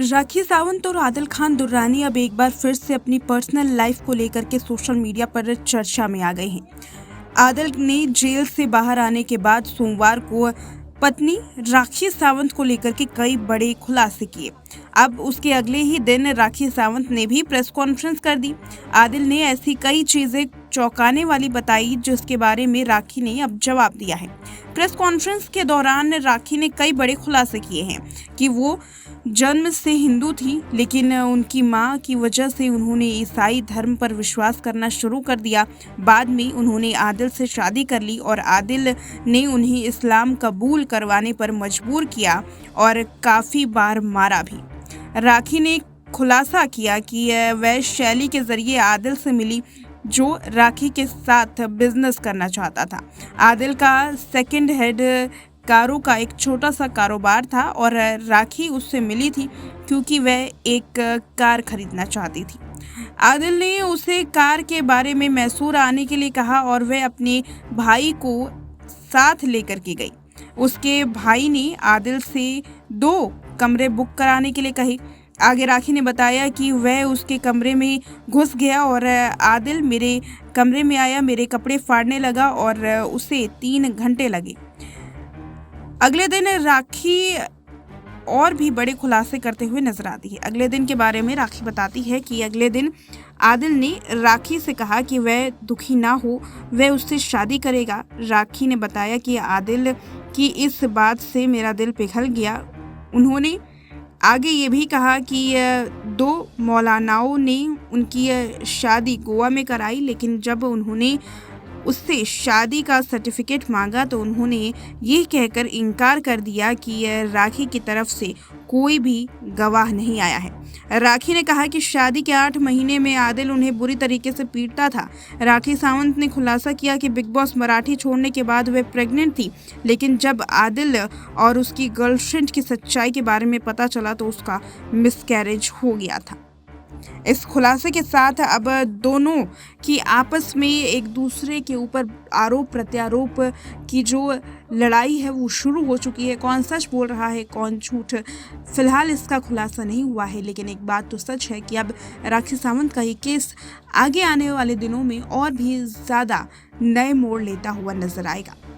राखी सावंत और आदिल खान दुर्रानी अब एक बार फिर से अपनी पर्सनल लाइफ को लेकर के सोशल मीडिया पर चर्चा में आ गए हैं। आदिल ने जेल से बाहर आने के बाद सोमवार को पत्नी राखी सावंत को लेकर के कई बड़े खुलासे किए। अब उसके अगले ही दिन राखी सावंत ने भी प्रेस कॉन्फ्रेंस कर दी। आदिल ने ऐसी कई चीजें चौंकाने वाली बताई जिसके बारे में राखी ने अब जवाब दिया है। प्रेस कॉन्फ्रेंस के दौरान राखी ने कई बड़े खुलासे किए हैं कि वो जन्म से हिंदू थी, लेकिन उनकी मां की वजह से उन्होंने ईसाई धर्म पर विश्वास करना शुरू कर दिया। बाद में उन्होंने आदिल से शादी कर ली और आदिल ने उन्हें इस्लाम कबूल करवाने पर मजबूर किया और काफ़ी बार मारा भी। राखी ने खुलासा किया कि वह शैली के जरिए आदिल से मिली जो राखी के साथ बिजनेस करना चाहता था। आदिल का सेकंड हैंड कारों का एक छोटा सा कारोबार था और राखी उससे मिली थी क्योंकि वह एक कार खरीदना चाहती थी। आदिल ने उसे कार के बारे में मैसूर आने के लिए कहा और वह अपने भाई को साथ लेकर के गई। उसके भाई ने आदिल से 2 कमरे बुक कराने के लिए कही। आगे राखी ने बताया कि वह उसके कमरे में घुस गया और आदिल मेरे कमरे में आया, मेरे कपड़े फाड़ने लगा और उसे 3 घंटे लगे। अगले दिन राखी और भी बड़े खुलासे करते हुए नजर आती है। अगले दिन के बारे में राखी बताती है कि अगले दिन आदिल ने राखी से कहा कि वह दुखी ना हो, वह उससे शादी करेगा। राखी ने बताया कि आदिल की इस बात से मेरा दिल पिघल गया। उन्होंने आगे ये भी कहा कि 2 मौलानाओं ने उनकी शादी गोवा में कराई, लेकिन जब उन्होंने उससे शादी का सर्टिफिकेट मांगा तो उन्होंने ये कहकर इनकार कर दिया कि राखी की तरफ से कोई भी गवाह नहीं आया है। राखी ने कहा कि शादी के 8 महीने में आदिल उन्हें बुरी तरीके से पीटता था। राखी सावंत ने खुलासा किया कि बिग बॉस मराठी छोड़ने के बाद वह प्रेग्नेंट थी, लेकिन जब आदिल और उसकी गर्लफ्रेंड की सच्चाई के बारे में पता चला तो उसका मिसकैरेज हो गया था। इस खुलासे के साथ अब दोनों की आपस में एक दूसरे के ऊपर आरोप प्रत्यारोप की जो लड़ाई है वो शुरू हो चुकी है। कौन सच बोल रहा है, कौन झूठ, फिलहाल इसका खुलासा नहीं हुआ है, लेकिन एक बात तो सच है कि अब राखी सावंत का ये केस आगे आने वाले दिनों में और भी ज़्यादा नए मोड़ लेता हुआ नजर आएगा।